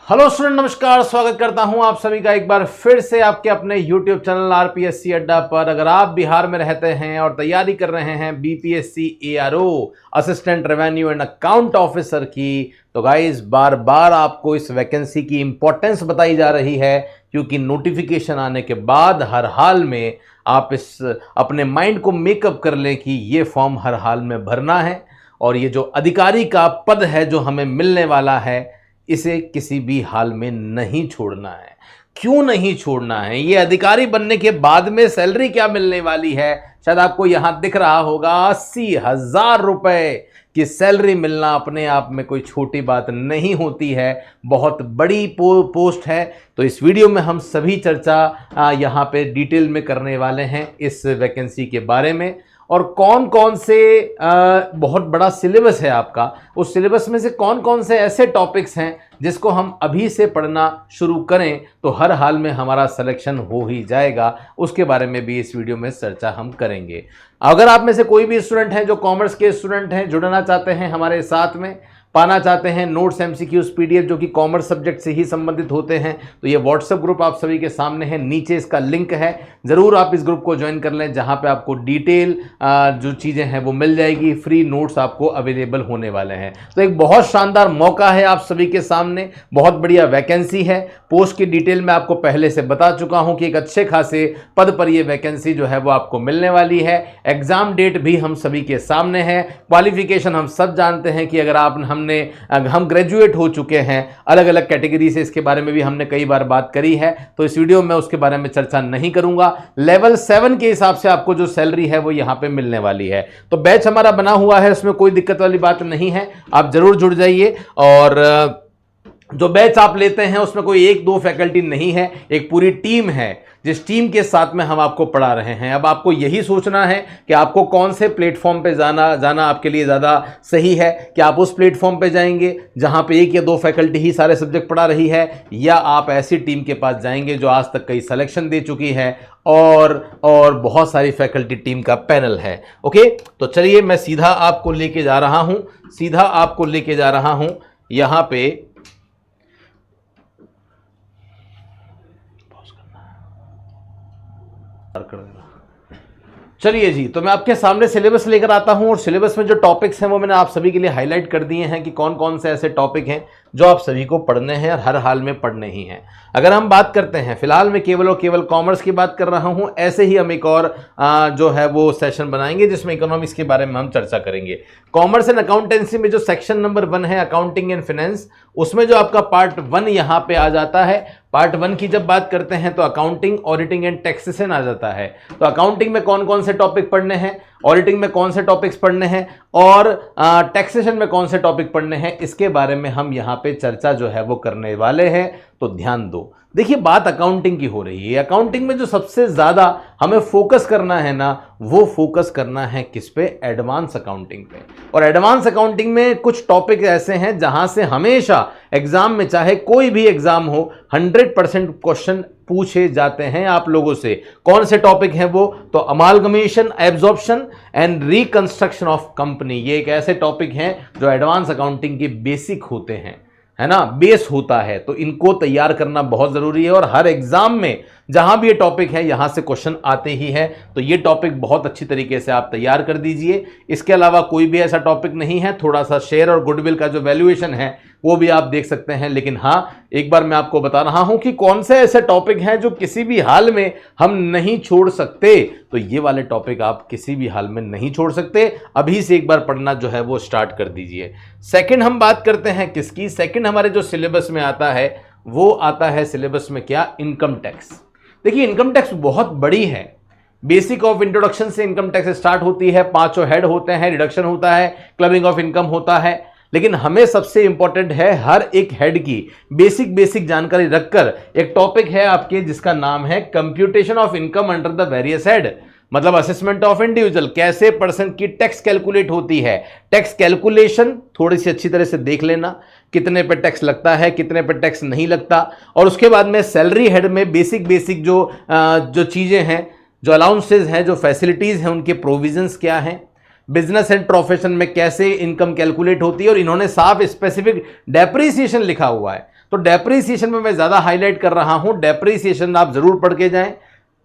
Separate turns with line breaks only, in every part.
Hello student, नमस्कार। स्वागत करता हूं आप सभी का एक बार फिर से आपके अपने YouTube चैनल आरपीएससी अड्डा पर। अगर आप बिहार में रहते हैं और तैयारी कर रहे हैं BPSC ARO assistant revenue and account officer की, तो गाइस बार बार आपको इस वैकेंसी की इंपॉर्टेंस बताई जा रही है, क्योंकि नोटिफिकेशन आने के बाद हर हाल में आप इस अपने माइंड को मेकअप कर लें कि ये फॉर्म हर हाल में भरना है और ये जो अधिकारी का पद है जो हमें मिलने वाला है, इसे किसी भी हाल में नहीं छोड़ना है। क्यों नहीं छोड़ना है? ये अधिकारी बनने के बाद में सैलरी क्या मिलने वाली है, शायद आपको यहां दिख रहा होगा 80,000 रुपए की सैलरी मिलना अपने आप में कोई छोटी बात नहीं होती है, बहुत बड़ी पोस्ट है। तो इस वीडियो में हम सभी चर्चा यहां पे डिटेल में करने वाले हैं इस वैकेंसी के बारे में, और कौन कौन से बहुत बड़ा सिलेबस है आपका, उस सिलेबस में से कौन कौन से ऐसे टॉपिक्स हैं जिसको हम अभी से पढ़ना शुरू करें तो हर हाल में हमारा सिलेक्शन हो ही जाएगा, उसके बारे में भी इस वीडियो में चर्चा हम करेंगे। अगर आप में से कोई भी स्टूडेंट हैं जो कॉमर्स के स्टूडेंट हैं, जुड़ना चाहते हैं हमारे साथ में, पाना चाहते हैं नोट्स एमसीक्यूज पीडीएफ जो कि कॉमर्स सब्जेक्ट से ही संबंधित होते हैं, तो ये व्हाट्सएप ग्रुप आप सभी के सामने है, नीचे इसका लिंक है, ज़रूर आप इस ग्रुप को ज्वाइन कर लें, जहां पे आपको डिटेल जो चीज़ें हैं वो मिल जाएगी, फ्री नोट्स आपको अवेलेबल होने वाले हैं। तो एक बहुत शानदार मौका है आप सभी के सामने, बहुत बढ़िया वैकेंसी है। पोस्ट की डिटेल में आपको पहले से बता चुका हूं कि एक अच्छे खासे पद पर यह वैकेंसी जो है वो आपको मिलने वाली है। एग्जाम डेट भी हम सभी के सामने है। क्वालिफिकेशन हम सब जानते हैं कि अगर हम ग्रेजुएट हो चुके हैं अलग अलग कैटेगरी से, इसके बारे में भी हमने कई बार बात करी है, तो इस वीडियो में उसके बारे में चर्चा नहीं करूंगा। लेवल 7 के हिसाब से आपको जो सैलरी है वो यहां पे मिलने वाली है। तो बैच हमारा बना हुआ है, उसमें कोई दिक्कत वाली बात नहीं है, आप जरूर जुड़ जाइए। और जो बैच आप लेते हैं उसमें कोई एक दो फैकल्टी नहीं है, एक पूरी टीम है जिस टीम के साथ में हम आपको पढ़ा रहे हैं। अब आपको यही सोचना है कि आपको कौन से प्लेटफॉर्म पे जाना आपके लिए ज़्यादा सही है, कि आप उस प्लेटफॉर्म पे जाएंगे जहां पे एक या दो फैकल्टी ही सारे सब्जेक्ट पढ़ा रही है, या आप ऐसी टीम के पास जाएंगे जो आज तक कई सिलेक्शन दे चुकी है और बहुत सारी फैकल्टी टीम का पैनल है। ओके, तो चलिए मैं सीधा आपको लेके जा रहा हूं यहां पे। चलिए जी, तो मैं आपके सामने सिलेबस लेकर आता हूं, और सिलेबस में जो टॉपिक्स हैं वो मैंने आप सभी के लिए हाईलाइट कर दिए हैं कि कौन कौन से ऐसे टॉपिक हैं जो आप सभी को पढ़ने हैं और हर हाल में पढ़ने ही हैं। अगर हम बात करते हैं, फिलहाल मैं केवल और केवल कॉमर्स की बात कर रहा हूं, ऐसे ही हम एक और जो है वो सेशन बनाएंगे जिसमें इकोनॉमिक्स के बारे में हम चर्चा करेंगे। कॉमर्स एंड अकाउंटेंसी में जो सेक्शन नंबर 1 है अकाउंटिंग एंड फाइनेंस, उसमें जो आपका पार्ट 1 यहां पे आ जाता है। पार्ट 1 की जब बात करते हैं तो अकाउंटिंग, ऑडिटिंग एंड टैक्सेशन आ जाता है। तो अकाउंटिंग में कौन कौन से टॉपिक पढ़ने हैं, ऑडिटिंग में कौन से टॉपिक्स पढ़ने हैं, और टैक्सेशन में कौन से टॉपिक पढ़ने हैं, इसके बारे में हम यहां पे चर्चा जो है वो करने वाले हैं। तो ध्यान दो। देखिए, बात अकाउंटिंग की हो रही है। अकाउंटिंग में जो सबसे ज्यादा हमें फोकस करना है ना, वो फोकस करना है किस पे? एडवांस अकाउंटिंग पे। और एडवांस अकाउंटिंग में कुछ टॉपिक ऐसे हैं जहां से हमेशा एग्जाम में, चाहे कोई भी एग्जाम हो, 100% क्वेश्चन पूछे जाते हैं आप लोगों से। कौन से टॉपिक हैं वो? तो amalgamation, absorption and reconstruction of company, ये एक ऐसे टॉपिक हैं जो एडवांस अकाउंटिंग के बेसिक होते हैं, है ना, बेस होता है। तो इनको तैयार करना बहुत जरूरी है, और हर एग्जाम में जहां भी ये टॉपिक है यहां से क्वेश्चन आते ही है। तो ये टॉपिक बहुत अच्छी तरीके से आप तैयार कर दीजिए। इसके अलावा कोई भी ऐसा टॉपिक नहीं है। थोड़ा सा शेयर और गुडविल का जो वैल्यूएशन है वो भी आप देख सकते हैं, लेकिन हां, एक बार मैं आपको बता रहा हूं कि कौन से ऐसे टॉपिक हैं जो किसी भी हाल में हम नहीं छोड़ सकते। तो ये वाले टॉपिक आप किसी भी हाल में नहीं छोड़ सकते, अभी से एक बार पढ़ना जो है वो स्टार्ट कर दीजिए। सेकंड हम बात करते हैं किसकी? सेकंड हमारे जो सिलेबस में आता है वो आता है सिलेबस में क्या? Income tax. देखिए, इनकम टैक्स बहुत बड़ी है। बेसिक ऑफ इंट्रोडक्शन से इनकम टैक्स स्टार्ट होती है, 5 हेड होते हैं, रिडक्शन होता है, क्लबिंग ऑफ इनकम होता है, लेकिन हमें सबसे इंपॉर्टेंट है हर एक हेड की बेसिक जानकारी रखकर एक टॉपिक है आपके जिसका नाम है computation of income under the various head, मतलब असेसमेंट ऑफ इंडिविजुअल, कैसे पर्सन की टैक्स कैलकुलेट होती है। टैक्स कैलकुलेशन थोड़ी सी अच्छी तरह से देख लेना, कितने पे टैक्स लगता है, कितने पे टैक्स नहीं लगता। और उसके बाद में सैलरी हेड में बेसिक जो चीजें हैं, जो अलाउंसेज हैं, जो फैसिलिटीज हैं, उनके प्रोविजंस क्या हैं। बिजनेस एंड प्रोफेशन में कैसे इनकम कैलकुलेट होती है, और इन्होंने साफ स्पेसिफिक डेप्रिसिएशन लिखा हुआ है। तो डेप्रीसिएशन में मैं ज्यादा हाईलाइट कर रहा हूं, डेप्रीसिएशन आप जरूर पढ़ के जाएं,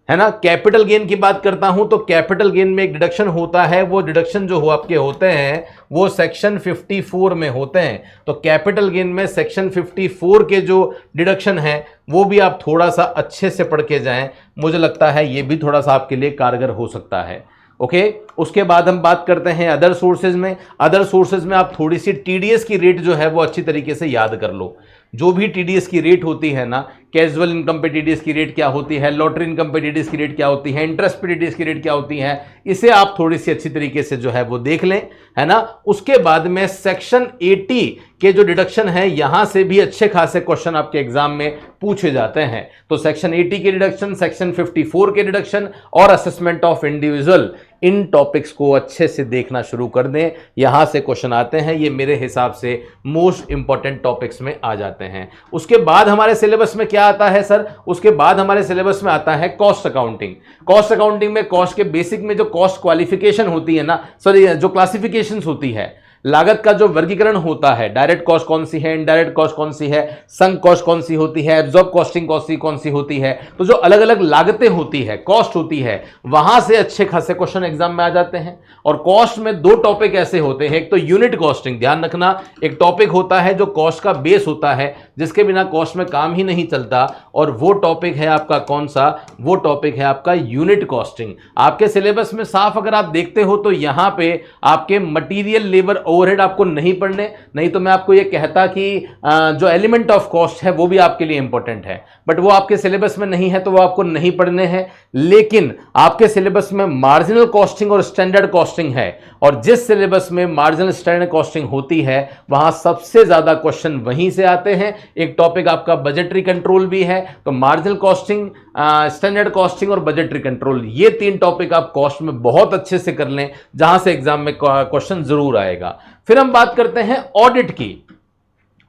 है ना। कैपिटल गेन की बात करता हूं तो कैपिटल गेन में एक डिडक्शन होता है, वो डिडक्शन जो आपके होते हैं वो सेक्शन 54 में होते हैं। तो कैपिटल गेन में सेक्शन 54 के जो डिडक्शन है वो भी आप थोड़ा सा अच्छे से पढ़ के जाएं, मुझे लगता है ये भी थोड़ा सा आपके लिए कारगर हो सकता है। ओके, उसके बाद हम बात करते हैं अदर सोर्सेज में। अदर सोर्सेज में आप थोड़ी सी टीडीएस की रेट जो है वो अच्छी तरीके से याद कर लो। जो भी टीडीएस की रेट होती है ना, कैजुअल इनकम पे टीडीएस की रेट क्या होती है, लॉटरी इनकम पे टीडीएस की रेट क्या होती है, इंटरेस्ट पे टीडीएस की रेट क्या होती है, इसे आप थोड़ी सी अच्छी तरीके से जो है वो देख लें, है ना। उसके बाद में सेक्शन 80 के जो डिडक्शन है यहां से भी अच्छे खासे क्वेश्चन आपके एग्जाम में पूछे जाते हैं। तो सेक्शन 80 के डिडक्शन, सेक्शन 54 के डिडक्शन और assessment of individual, in topics को अच्छे से देखना शुरू कर दें, यहां से क्वेश्चन आते हैं, ये मेरे हिसाब से मोस्ट इंपॉर्टेंट टॉपिक्स में आ जाते हैं। उसके बाद हमारे सिलेबस में क्या आता है सर, उसके बाद हमारे सिलेबस में आता है कॉस्ट अकाउंटिंग। कॉस्ट अकाउंटिंग में कॉस्ट के बेसिक में जो कॉस्ट क्वालिफिकेशन होती है ना, सॉरी जो क्लासिफिकेशंस होती है, लागत का जो वर्गीकरण होता है, डायरेक्ट कॉस्ट कौन सी है, इनडायरेक्ट कॉस्ट कौन सी है, संक कॉस्ट कौन सी होती है, एब्जॉर्ब कॉस्टिंग कौन सी होती है, तो जो अलग अलग लागतें होती है, कॉस्ट होती है, वहां से अच्छे खासे क्वेश्चन एग्जाम में आ जाते हैं। और कॉस्ट में दो टॉपिक ऐसे होते हैं, एक तो यूनिट कॉस्टिंग, ध्यान रखना, एक टॉपिक होता है जो कॉस्ट का बेस होता है, जिसके बिना कॉस्ट में काम ही नहीं चलता, और वो टॉपिक है आपका कौन सा, वो टॉपिक है आपका यूनिट कॉस्टिंग। आपके सिलेबस में साफ अगर आप देखते हो तो यहां पे आपके मटीरियल, लेबर, ओवरहेड आपको नहीं पढ़ने, नहीं तो मैं आपको ये कहता कि जो एलिमेंट ऑफ कॉस्ट है वो भी आपके लिए इंपॉर्टेंट है, बट वो आपके सिलेबस में नहीं है तो वो आपको नहीं पढ़ने हैं। लेकिन आपके सिलेबस में मार्जिनल कॉस्टिंग और स्टैंडर्ड कॉस्टिंग है, और जिस सिलेबस में मार्जिनल स्टैंडर्ड कॉस्टिंग होती है वहां सबसे ज्यादा क्वेश्चन वहीं से आते हैं। एक टॉपिक आपका बजटरी कंट्रोल भी है, तो मार्जिनल कॉस्टिंग, स्टैंडर्ड कॉस्टिंग और बजटरी कंट्रोल, ये तीन टॉपिक आप कॉस्ट में बहुत अच्छे से कर लें, जहां से एग्जाम में क्वेश्चन जरूर आएगा। फिर हम बात करते हैं ऑडिट की।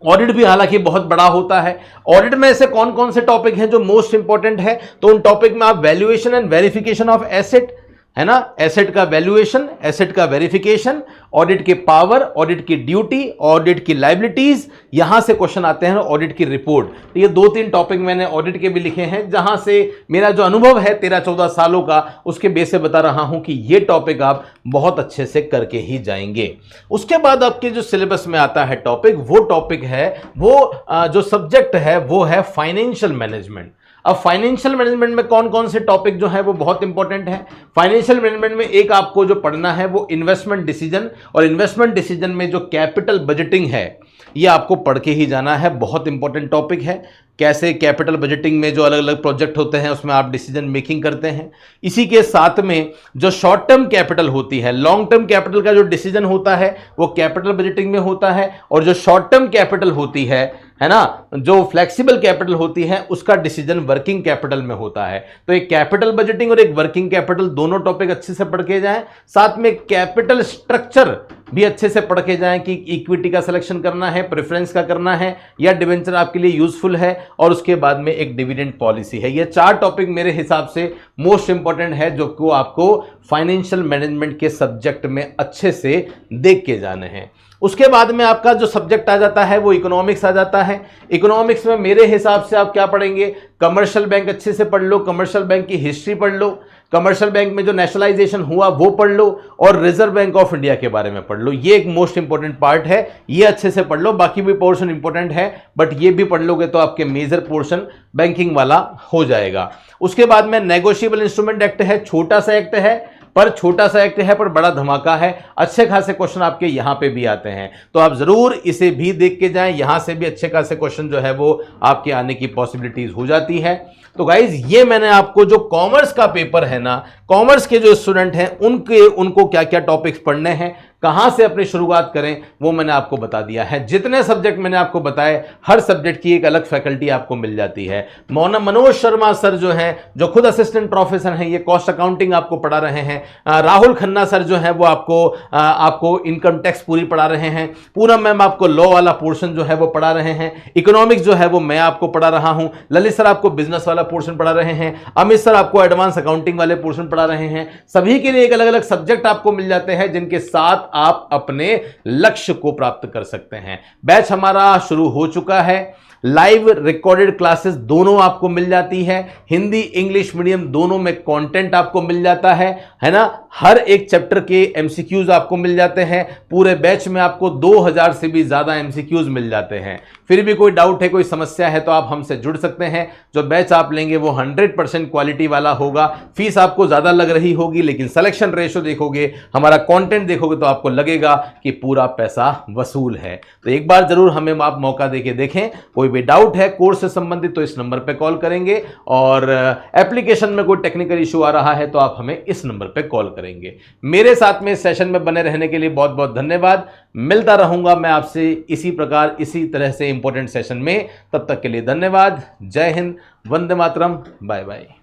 ऑडिट भी हालांकि बहुत बड़ा होता है। ऑडिट में ऐसे कौन कौन से टॉपिक हैं जो मोस्ट इंपॉर्टेंट है, तो उन टॉपिक में आप valuation and verification of asset, है ना, एसेट का वैल्यूएशन, एसेट का वेरिफिकेशन, ऑडिट के पावर, ऑडिट की ड्यूटी, ऑडिट की लायबिलिटीज, यहां से क्वेश्चन आते हैं, ऑडिट की रिपोर्ट। तो ये दो तीन टॉपिक मैंने ऑडिट के भी लिखे हैं, जहां से मेरा जो अनुभव है 13-14 सालों का, उसके बेस से बता रहा हूं कि ये टॉपिक आप बहुत अच्छे से करके ही जाएंगे। उसके बाद आपके जो सिलेबस में आता है टॉपिक, वो टॉपिक है, वो जो सब्जेक्ट है वो है फाइनेंशियल मैनेजमेंट। अब फाइनेंशियल मैनेजमेंट में कौन कौन से टॉपिक जो है वो बहुत इंपॉर्टेंट है। फाइनेंशियल मैनेजमेंट में एक आपको जो पढ़ना है वो इन्वेस्टमेंट डिसीजन, और इन्वेस्टमेंट डिसीजन में जो कैपिटल बजटिंग है ये आपको पढ़ के ही जाना है, बहुत इंपॉर्टेंट टॉपिक है। कैसे कैपिटल बजटिंग में जो अलग अलग प्रोजेक्ट होते हैं उसमें आप डिसीजन मेकिंग करते हैं। इसी के साथ में जो शॉर्ट टर्म कैपिटल होती है, लॉन्ग टर्म कैपिटल का जो डिसीजन होता है वो कैपिटल बजटिंग में होता है, और जो शॉर्ट टर्म कैपिटल होती है ना, जो फ्लेक्सिबल कैपिटल होती है उसका डिसीजन वर्किंग कैपिटल में होता है। तो एक कैपिटल बजटिंग और एक वर्किंग कैपिटल दोनों टॉपिक अच्छे से पढ़ के जाएं, साथ में कैपिटल स्ट्रक्चर भी अच्छे से पढ़ के जाएं कि इक्विटी का सिलेक्शन करना है, प्रेफरेंस का करना है, या डिवेंचर आपके लिए यूजफुल है, और उसके बाद में एक डिविडेंड पॉलिसी है। ये चार टॉपिक मेरे हिसाब से मोस्ट इंपॉर्टेंट है, जो को आपको फाइनेंशियल मैनेजमेंट के सब्जेक्ट में अच्छे से देख के जाने हैं। उसके बाद में आपका जो सब्जेक्ट आ जाता है वो इकोनॉमिक्स आ जाता है। इकोनॉमिक्स में मेरे हिसाब से आप क्या पढ़ेंगे, कमर्शियल बैंक अच्छे से पढ़ लो, कमर्शियल बैंक की हिस्ट्री पढ़ लो, कमर्शियल बैंक में जो नेशनलाइजेशन हुआ वो पढ़ लो, और रिजर्व बैंक ऑफ इंडिया के बारे में पढ़ लो। ये एक मोस्ट इंपॉर्टेंट पार्ट है, ये अच्छे से पढ़ लो। बाकी भी पोर्शन इंपॉर्टेंट है, बट ये भी पढ़ लोगे तो आपके मेजर पोर्शन बैंकिंग वाला हो जाएगा। उसके बाद में नेगोशिएबल इंस्ट्रूमेंट एक्ट है, छोटा सा एक्ट है, पर छोटा सा एक्ट है पर बड़ा धमाका है, अच्छे खासे क्वेश्चन आपके यहां पे भी आते हैं, तो आप जरूर इसे भी देख के जाएं, यहां से भी अच्छे खासे क्वेश्चन जो है वो आपके आने की पॉसिबिलिटीज हो जाती है। तो गाइज ये मैंने आपको जो कॉमर्स का पेपर है ना, कॉमर्स के जो स्टूडेंट हैं उनको क्या क्या टॉपिक्स पढ़ने हैं, कहां से अपनी शुरुआत करें, वो मैंने आपको बता दिया है। जितने सब्जेक्ट मैंने आपको बताए, हर सब्जेक्ट की एक अलग फैकल्टी आपको मिल जाती है। मनोज शर्मा सर जो हैं, जो खुद असिस्टेंट प्रोफेसर हैं, ये कॉस्ट अकाउंटिंग आपको पढ़ा रहे हैं। राहुल खन्ना सर जो है वो आपको इनकम टैक्स पूरी पढ़ा रहे हैं। पूनम मैम आपको लॉ वाला पोर्शन जो है वो पढ़ा रहे हैं। इकोनॉमिक्स जो है वो मैं आपको पढ़ा रहा हूं। ललित सर आपको बिजनेस वाला पोर्शन पढ़ा रहे हैं। अमित सर आपको एडवांस अकाउंटिंग वाले पोर्शन पढ़ा रहे हैं। सभी के लिए एक अलग अलग सब्जेक्ट आपको मिल जाते हैं, जिनके साथ आप अपने लक्ष्य को प्राप्त कर सकते हैं। बैच हमारा शुरू हो चुका है। लाइव रिकॉर्डेड क्लासेस दोनों आपको मिल जाती है, हिंदी इंग्लिश मीडियम दोनों में कंटेंट आपको मिल जाता है ना। हर एक चैप्टर के एमसीक्यूज आपको मिल जाते हैं। पूरे बैच में आपको 2000 से भी ज्यादा एमसीक्यूज मिल जाते हैं। फिर भी कोई डाउट है, कोई समस्या है तो आप हमसे जुड़ सकते हैं। जो बैच आप लेंगे वो 100% क्वालिटी वाला होगा। फीस आपको ज्यादा लग रही होगी, लेकिन सिलेक्शन रेशो देखोगे, हमारा कंटेंट देखोगे तो आपको लगेगा कि पूरा पैसा वसूल है। तो एक बार जरूर हमें आप मौका देके देखें। कोई भी डाउट है कोर्स से संबंधित तो इस नंबर पे कॉल करेंगे, और एप्लीकेशन में कोई टेक्निकल इशू आ रहा है तो आप हमें इस नंबर पे कॉल करेंगे। मेरे साथ में सेशन में बने रहने के लिए बहुत बहुत धन्यवाद। मिलता रहूंगा मैं आपसे इसी प्रकार इसी तरह से इंपॉर्टेंट सेशन में। तब तक के लिए धन्यवाद। जय हिंद, वंदे मातरम, बाय बाय।